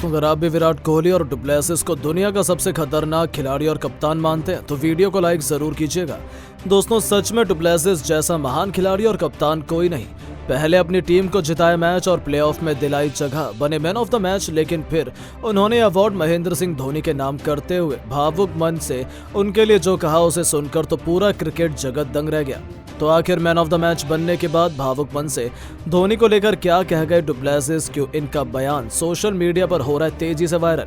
दोस्तों, अगर आप भी विराट कोहली और डुप्लेसिस को दुनिया का सबसे खतरनाक खिलाड़ी और कप्तान मानते हैं तो वीडियो को लाइक जरूर कीजिएगा। दोस्तों, सच में डुप्लेसिस जैसा महान खिलाड़ी और कप्तान कोई नहीं। पहले अपनी टीम को जिताए मैच और प्लेऑफ में दिलाई जगह, बने मैन ऑफ द मैच, लेकिन फिर उन्होंने अवार्ड महेंद्र सिंह धोनी के नाम करते हुए भावुक मन से उनके लिए जो कहा उसे सुनकर तो पूरा क्रिकेट जगत दंग रह गया। तो आखिर मैन ऑफ द मैच बनने के बाद भावुक मन से धोनी को लेकर क्या कह गए डुप्लेसिस, क्यों इनका बयान सोशल मीडिया पर हो रहा है तेजी से वायरल,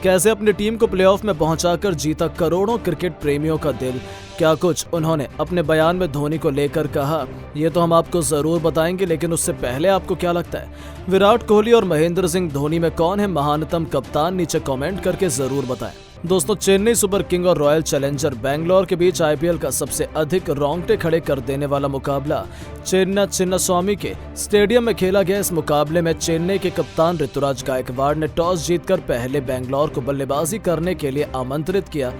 कैसे अपनी टीम को प्लेऑफ में पहुंचाकर जीता करोड़ों क्रिकेट प्रेमियों का दिल, क्या कुछ उन्होंने अपने बयान में धोनी को लेकर कहा, ये तो हम आपको जरूर बताएंगे। लेकिन उससे पहले आपको क्या लगता है, विराट कोहली और महेंद्र सिंह धोनी में कौन है महानतम कप्तान? नीचे कमेंट करके जरूर बताएं। दोस्तों, चेन्नई सुपर किंग और रॉयल चैलेंजर बैंगलोर के बीच आईपीएल का सबसे अधिक रोंगटे खड़े कर देने वाला मुकाबला चिन्नास्वामी के स्टेडियम में खेला गया। इस मुकाबले में चेन्नई के कप्तान ऋतुराज गायकवाड़ ने टॉस जीतकर पहले बैंगलोर को बल्लेबाजी करने के लिए आमंत्रित किया।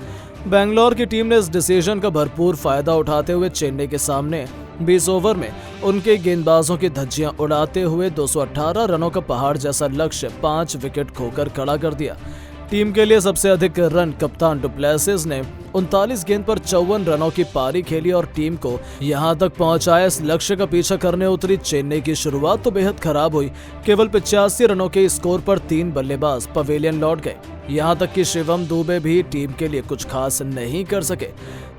बैंगलोर की टीम ने इस डिसीजन का भरपूर फायदा उठाते हुए चेन्नई के सामने 20 ओवर में उनके गेंदबाजों की धज्जियां उड़ाते हुए 218 रनों का पहाड़ जैसा लक्ष्य 5 विकेट खोकर खड़ा कर दिया। टीम के लिए सबसे अधिक रन कप्तान डुप्लेसिस ने 39 गेंद पर 54 रनों की पारी खेली और टीम को यहां तक पहुंचाया। इस लक्ष्य का पीछा करने उतरी चेन्नई की शुरुआत तो बेहद खराब हुई। केवल 85 रनों के स्कोर पर 3 बल्लेबाज पवेलियन लौट गए। यहां तक कि शिवम दुबे भी टीम के लिए कुछ खास नहीं कर सके।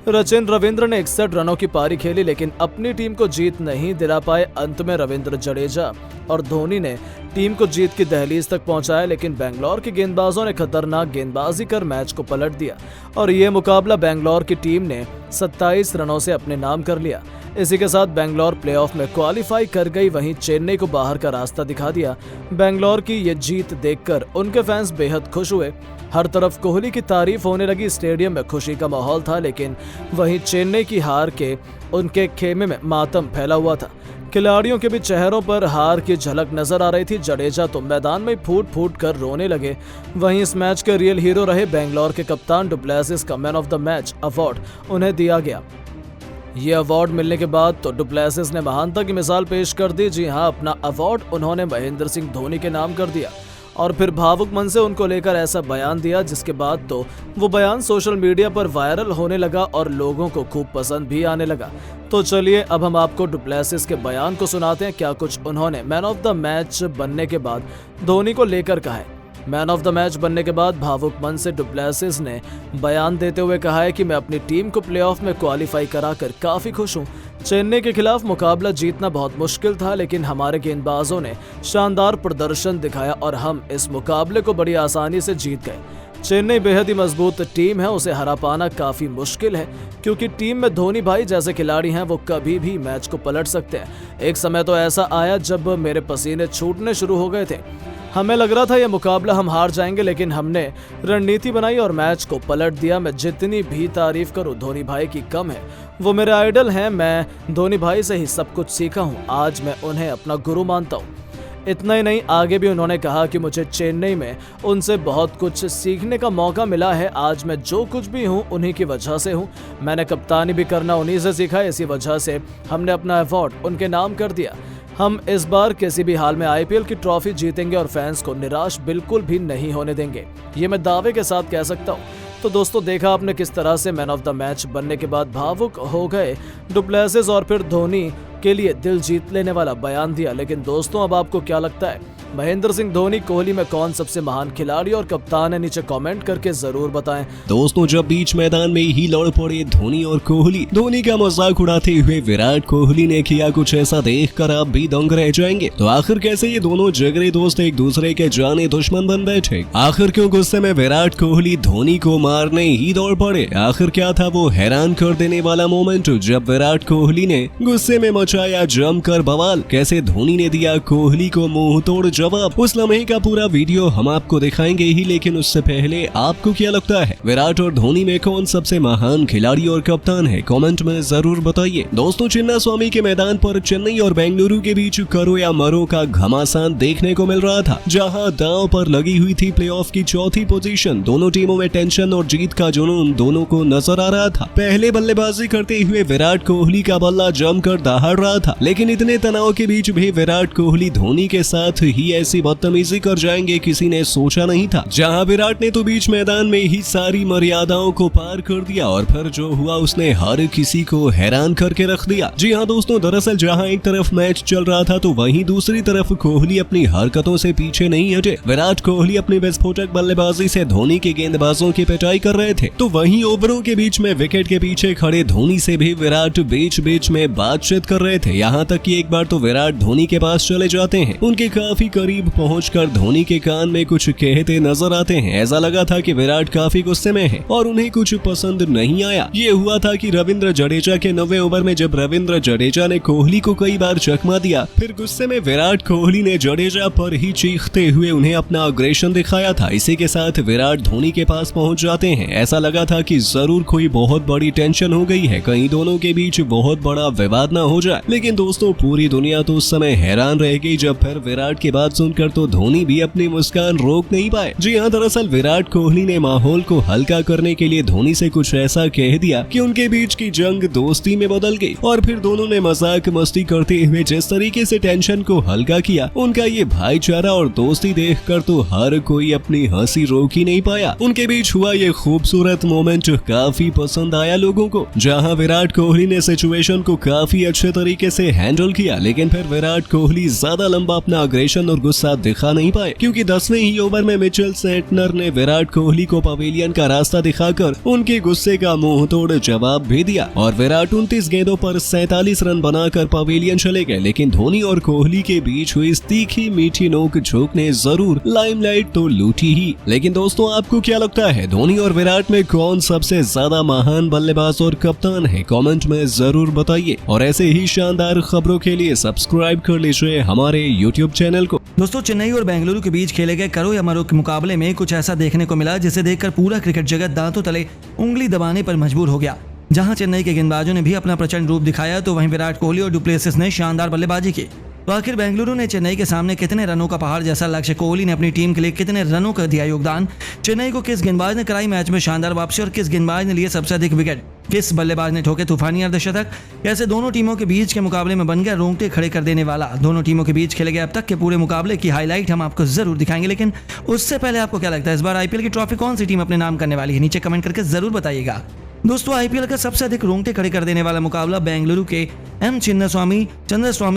सचिन रविंद्र ने 61 रनों की पारी खेली लेकिन अपनी टीम को जीत नहीं दिला पाए। अंत में रविंद्र जडेजा और धोनी ने टीम को जीत की दहलीज तक पहुंचाया, लेकिन बैंगलोर के गेंदबाजों ने खतरनाक गेंदबाजी कर मैच को पलट दिया और ये मुकाबला बैंगलोर की टीम ने 27 रनों से अपने नाम कर लिया। इसी के साथ बैंगलोर प्लेऑफ में क्वालिफाई कर गई। वहीं चेन्नई को बाहर का रास्ता दिखा दिया। बैंगलोर की ये जीत देखकर उनके फैंस बेहद खुश हुए। हर तरफ कोहली की तारीफ होने लगी। स्टेडियम में खुशी का माहौल था, लेकिन वहीं चेन्नई की हार के उनके खेमे में मातम फैला हुआ था। खिलाड़ियों के भी चेहरों पर हार की झलक नजर आ रही थी। जडेजा तो मैदान में फूट फूट कर रोने लगे। वहीं इस मैच के रियल हीरो रहे बैंगलोर के कप्तान डुप्लेसिस का man of the match award उन्हें दिया गया। ये अवार्ड मिलने के बाद तो डुप्लेसिस ने महानता की मिसाल पेश कर दी। जी हां, अपना अवार्ड उन्होंने महेंद्र सिंह धोनी के नाम कर दिया और फिर भावुक मन से उनको लेकर ऐसा बयान दिया, जिसके बाद तो वो बयान सोशल मीडिया पर वायरल होने लगा और लोगों को खूब पसंद भी आने लगा। तो चलिए अब हम आपको डुप्लेसिस के बयान को सुनाते हैं, क्या कुछ उन्होंने मैन ऑफ द मैच बनने के बाद धोनी को लेकर कहा है। मैन ऑफ द मैच बनने के बाद भावुक मन से डुप्लेसिस ने बयान देते हुए कहा है कि मैं अपनी टीम को प्लेऑफ में क्वालिफाई कराकर काफी खुश हूं। चेन्नई के खिलाफ मुकाबला जीतना बहुत मुश्किल था, लेकिन हमारे गेंदबाजों ने शानदार प्रदर्शन दिखाया और हम इस मुकाबले को बड़ी आसानी से जीत गए। चेन्नई बेहद ही मजबूत टीम है, उसे हरा पाना काफी मुश्किल है क्योंकि टीम में धोनी भाई जैसे खिलाड़ी हैं, वो कभी भी मैच को पलट सकते हैं। एक समय तो ऐसा आया जब मेरे पसीने छूटने शुरू हो गए थे। हमें लग रहा था यह मुकाबला हम हार जाएंगे, लेकिन हमने रणनीति बनाई और मैच को पलट दिया। मैं जितनी भी तारीफ करूं धोनी भाई की कम है। वो मेरे आइडल हैं, मैं धोनी भाई से ही सब कुछ सीखा हूं। आज मैं उन्हें अपना गुरु मानता हूं। इतना ही नहीं, आगे भी उन्होंने कहा कि मुझे चेन्नई में उनसे बहुत कुछ सीखने का मौका मिला है। आज मैं जो कुछ भी हूं उन्हीं की वजह से हूं। मैंने कप्तानी भी करना उन्हीं से सीखा। इसी वजह से हमने अपना अवार्ड उनके नाम कर दिया। हम इस बार किसी भी हाल में आईपीएल की ट्रॉफी जीतेंगे और फैंस को निराश बिल्कुल भी नहीं होने देंगे, ये मैं दावे के साथ कह सकता हूँ। तो दोस्तों, देखा आपने किस तरह से मैन ऑफ द मैच बनने के बाद भावुक हो गए डुप्लेसिस और फिर धोनी के लिए दिल जीत लेने वाला बयान दिया। लेकिन दोस्तों, अब आपको क्या लगता है, महेंद्र सिंह धोनी कोहली में कौन सबसे महान खिलाड़ी और कप्तान है? नीचे कमेंट करके जरूर बताएं। दोस्तों, जब बीच मैदान में ही लड़ पड़े धोनी और कोहली, धोनी का मजाक उड़ाते हुए विराट कोहली ने किया कुछ ऐसा देखकर आप भी दंग रह जाएंगे। तो आखिर कैसे ये दोनों जिगरी दोस्त एक दूसरे के जाने दुश्मन बन बैठे? आखिर क्यों गुस्से में विराट कोहली धोनी को मारने ही दौड़ पड़े? आखिर क्या था वो हैरान कर देने वाला मोमेंट जब विराट कोहली ने गुस्से में मचाया जमकर बवाल? कैसे धोनी ने दिया कोहली को मुंह तोड़ जवाब? उस लम्हे का पूरा वीडियो हम आपको दिखाएंगे ही, लेकिन उससे पहले आपको क्या लगता है, विराट और धोनी में कौन सबसे महान खिलाड़ी और कप्तान है? कमेंट में जरूर बताइए। दोस्तों, चिन्नास्वामी के मैदान पर चेन्नई और बेंगलुरु के बीच करो या मरो का घमासान देखने को मिल रहा था, जहां दांव पर लगी हुई थी प्लेऑफ की चौथी पोजीशन। दोनों टीमों में टेंशन और जीत का जुनून दोनों को नजर आ रहा था। पहले बल्लेबाजी करते हुए विराट कोहली का बल्ला जमकर दहाड़ रहा था। लेकिन इतने तनाव के बीच भी विराट कोहली धोनी के साथ ही ऐसी बदतमीजी कर जाएंगे किसी ने सोचा नहीं था। जहां विराट ने तो बीच मैदान में ही सारी मर्यादाओं को पार कर दिया और फिर जो हुआ उसने हर किसी को हैरान करके रख दिया। जी हाँ दोस्तों, दरअसल जहां एक तरफ मैच चल रहा था तो वहीं दूसरी तरफ कोहली अपनी हरकतों से पीछे नहीं हटे। विराट कोहली अपनी विस्फोटक बल्लेबाजी से धोनी के गेंदबाजों की पिटाई कर रहे थे, तो वहीं ओवरों के बीच में विकेट के पीछे खड़े धोनी से भी विराट बीच बीच में बातचीत कर रहे थे। यहाँ तक कि एक बार तो विराट धोनी के पास चले जाते हैं, उनके काफी करीब पहुंचकर धोनी के कान में कुछ कहते नजर आते हैं। ऐसा लगा था कि विराट काफी गुस्से में है और उन्हें कुछ पसंद नहीं आया। ये हुआ था कि रविंद्र जडेजा के 90वें ओवर में जब रविंद्र जडेजा ने कोहली को कई बार चकमा दिया, फिर गुस्से में विराट कोहली ने जडेजा पर ही चीखते हुए उन्हें अपना अग्रेशन दिखाया था। इसी के साथ विराट धोनी के पास पहुंच जाते हैं। ऐसा लगा था कि जरूर कोई बहुत बड़ी टेंशन हो गई है, कहीं दोनों के बीच बहुत बड़ा विवाद ना हो जाए। लेकिन दोस्तों पूरी दुनिया तो उस समय हैरान रह गई जब फिर विराट की बात सुनकर तो धोनी भी अपनी मुस्कान रोक नहीं पाए। जी हाँ, दरअसल विराट कोहली ने माहौल को हल्का करने के लिए धोनी से कुछ ऐसा कह दिया कि उनके बीच की जंग दोस्ती में बदल गई और फिर दोनों ने मजाक मस्ती करते हुए जिस तरीके से टेंशन को हल्का किया, उनका ये भाईचारा और दोस्ती देखकर तो हर कोई अपनी हंसी रोक ही नहीं पाया। उनके बीच हुआ ये खूबसूरत मोमेंट काफी पसंद आया लोगों को, जहां विराट कोहली ने सिचुएशन को काफी अच्छे तरीके से हैंडल किया। लेकिन फिर विराट कोहली ज्यादा लंबा अपना अग्रेशन और गुस्सा दिखा नहीं पाए, क्योंकि 10वें ही ओवर में मिचेल सेंटनर ने विराट कोहली को पवेलियन का रास्ता दिखाकर उनके गुस्से का मुंह तोड़ जवाब भी दिया और विराट 29 गेंदों पर 47 रन बनाकर पवेलियन चले गए। लेकिन धोनी और कोहली के बीच हुई इस तीखी मीठी नोक झोंक ने जरूर लाइमलाइट तो लूटी ही। लेकिन दोस्तों आपको क्या लगता है, धोनी और विराट में कौन सबसे ज्यादा महान बल्लेबाज और कप्तान है? कमेंट में जरूर बताइए और ऐसे ही शानदार खबरों के लिए सब्सक्राइब कर लीजिए हमारे YouTube चैनल को। दोस्तों चेन्नई और बेंगलुरु के बीच खेले गए करो या मरो के मुकाबले में कुछ ऐसा देखने को मिला जिसे देखकर पूरा क्रिकेट जगत दांतों तले उंगली दबाने पर मजबूर हो गया। जहां चेन्नई के गेंदबाजों ने भी अपना प्रचंड रूप दिखाया तो वहीं विराट कोहली और डुप्लेसिस ने शानदार बल्लेबाजी की। तो आखिर बेंगलुरु ने चेन्नई के सामने कितने रनों का पहाड़ जैसा लक्ष्य, कोहली ने अपनी टीम के लिए कितने रनों का दिया योगदान, चेन्नई को किस गेंदबाज ने कराई मैच में शानदार वापसी और किस गेंदबाज ने लिए सबसे अधिक विकेट, किस बल्लेबाज ने ठोके तूफानी अर्धशतक, कैसे दोनों टीमों के बीच के मुकाबले में बन गया रोंगटे खड़े कर देने वाला। दोनों टीमों के बीच खेले गए अब तक के पूरे मुकाबले की हाईलाइट हम आपको जरूर दिखाएंगे। लेकिन उससे पहले आपको क्या लगता है इस बार आईपीएल की ट्रॉफी कौन सी टीम अपने नाम करने वाली है? नीचे कमेंट करके जरूर बताइएगा। दोस्तों आईपीएल का सबसे अधिक रोंगटे खड़े कर देने वाला मुकाबला बेंगलुरु के एम चिन्नास्वामी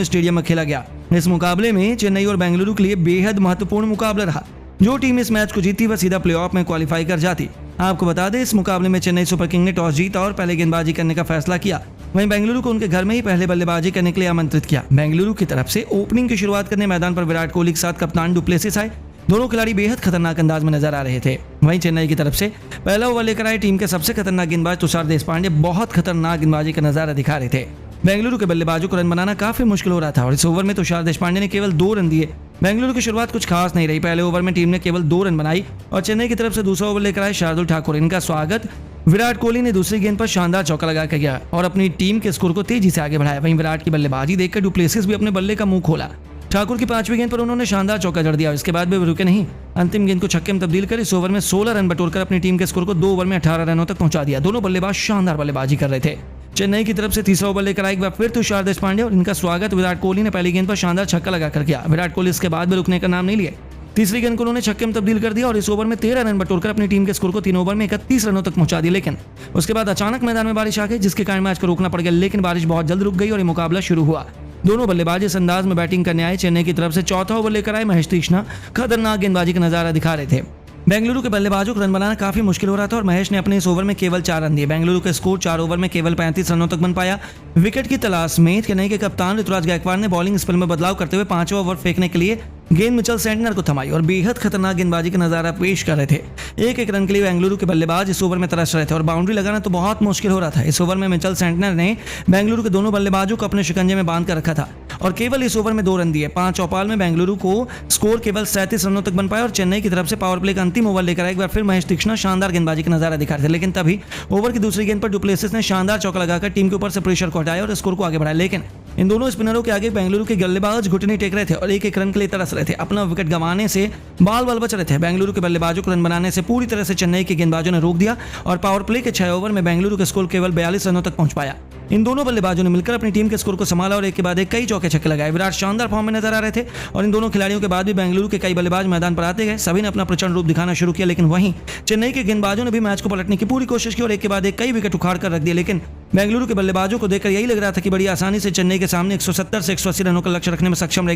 स्टेडियम में खेला गया। इस मुकाबले में चेन्नई और बेंगलुरु के लिए बेहद महत्वपूर्ण मुकाबला रहा। जो टीम इस मैच को जीती वह सीधा प्लेऑफ में क्वालिफाई कर जाती। आपको बता दें इस मुकाबले में चेन्नई सुपर किंग ने टॉस जीता और पहले गेंदबाजी करने का फैसला किया। वहीं बेंगलुरु को उनके घर में ही पहले बल्लेबाजी करने के लिए आमंत्रित किया। बेंगलुरु की तरफ से ओपनिंग की शुरुआत करने मैदान पर विराट कोहली के साथ कप्तान डुप्लेसिस आए। दोनों खिलाड़ी बेहद खतरनाक अंदाज में नजर आ रहे थे। वहीं चेन्नई की तरफ से पहला ओवर लेकर आए टीम के सबसे खतरनाक गेंदबाज तुषार देशपांडे बहुत खतरनाक गेंदबाजी का नजारा दिखा रहे थे। बेंगलुरु के बल्लेबाजों को रन बनाना काफी मुश्किल हो रहा था और इस ओवर में तुषार देशपांडे ने केवल 2 रन दिए। बेंगलुरु की शुरुआत कुछ खास नहीं रही। पहले ओवर में टीम ने केवल 2 रन बनाई और चेन्नई की तरफ से दूसरा ओवर लेकर आए शार्दुल ठाकुर। इनका स्वागत विराट कोहली ने दूसरी गेंद पर शानदार चौका लगा कर किया और अपनी टीम के स्कोर को तेजी से आगे बढ़ाया। वहीं विराट की बल्लेबाजी देखकर डुप्लेसिस भी अपने बल्ले का मुंह खोला। ठाकुर की 5वीं गेंद पर उन्होंने शानदार चौका जड़ दिया। इसके बाद भी रुके नहीं, अंतिम गेंद को छक्के में तब्दील कर इस ओवर में 16 रन बटोरकर अपनी टीम के स्कोर को 2 ओवर में 18 रनों तक पहुंचा दिया। दोनों बल्लेबाज शानदार बल्लेबाजी कर रहे थे। चेन्नई की तरफ से तीसरा ओवर लेकर आए एक बार फिर तुषार देशपांडे और इनका स्वागत विराट कोहली ने पहली गेंद पर शानदार छक्का लगाकर किया। विराट कोहली इसके बाद भी रुकने का नाम नहीं लिए। तीसरी गेंद को उन्होंने छक्के में तब्दील कर दिया और इस ओवर में 13 रन बटोरकर अपनी टीम के स्कोर को 3 ओवर में 31 रनों तक पहुंचा दिया। लेकिन उसके बाद अचानक मैदान में बारिश आ गई जिसके कारण मैच को रोकना पड़ गया। लेकिन बारिश बहुत जल्द रुक गई और ये मुकाबला शुरू हुआ। दोनों बल्लेबाज इस अंदाज में बैटिंग करने आए। चेन्नई की तरफ से चौथा ओवर लेकर आए महेश तीक्ष्णा खतरनाक गेंदबाजी का नजारा दिखा रहे थे। बेंगलुरु के बल्लेबाजों को रन बनाना काफी मुश्किल हो रहा था और महेश ने अपने इस ओवर में केवल 4 रन दिए। बेंगलुरु का स्कोर 4 ओवर में केवल 35 रनों तक बन पाया। विकेट की तलाश में चेन्नई के कप्तान ऋतुराज गायकवाड़ ने बॉलिंग स्पेल में बदलाव करते हुए 5वां ओवर फेंकने के लिए गेंद मिचेल सेंटनर को थमाई और बेहद खतरनाक गेंदबाजी का नजारा पेश कर रहे थे। एक रन के लिए बेंगलुरु के बल्लेबाज इस ओवर में तरस रहे थे और बाउंड्री लगाना तो बहुत मुश्किल हो रहा था। इस ओवर में मिचेल सेंटनर ने बेंगलुरु के दोनों बल्लेबाजों को अपने शिकंजे में बांध कर रखा था और केवल इस ओवर में 2 रन दिए। 5 चौपाल में बेंगलुरु को स्कोर केवल 37 रनों तक बन पाया और चेन्नई की तरफ से पावर प्ले का अंतिम ओवर लेकर एक बार फिर महेश तीक्ष्णा शानदार गेंदबाजी का नजारा दिखा रहे थे। लेकिन तभी ओवर की दूसरी गेंद पर डुप्लेसिस ने शानदार चौका लगाकर टीम के ऊपर से प्रेशर को हटाया और स्कोर को आगे बढ़ाया। लेकिन इन दोनों स्पिनरों के आगे बेंगलुरु के बल्लेबाज घुटने टेक रहे थे और एक रन के लिए तरस रहे थे। अपना विकेट गंवाने से बाल बाल बच रहे थे। बेंगलुरु के बल्लेबाजों को रन बनाने से पूरी तरह से चेन्नई के गेंदबाजों ने रोक दिया और पावर प्ले के 6 ओवर में बेंगलुरु का स्कोर केवल 42 रनों तक पहुंच पाया। इन दोनों बल्लेबाजों ने मिलकर अपनी टीम के स्कोर को संभाला और एक के बाद एक कई चौके छक्के लगाए। विराट शानदार फॉर्म में नजर आ रहे थे और इन दोनों खिलाड़ियों के बाद भी बेंगलुरु के कई बल्लेबाज मैदान पर आते गए। सभी ने अपना प्रचंड रूप दिखाना शुरू किया, लेकिन वहीं चेन्नई के गेंदबाजों ने भी मैच को पलटने की पूरी कोशिश की और एक के बाद एक कई विकेट उखाड़ कर रख दिए। लेकिन बेंगलुरु के बल्लेबाजों को देखकर यही लग रहा था कि बड़ी आसानी से चेन्नई के सामने 170 से 180 रनों का लक्ष्य रखने में सक्षम रहे।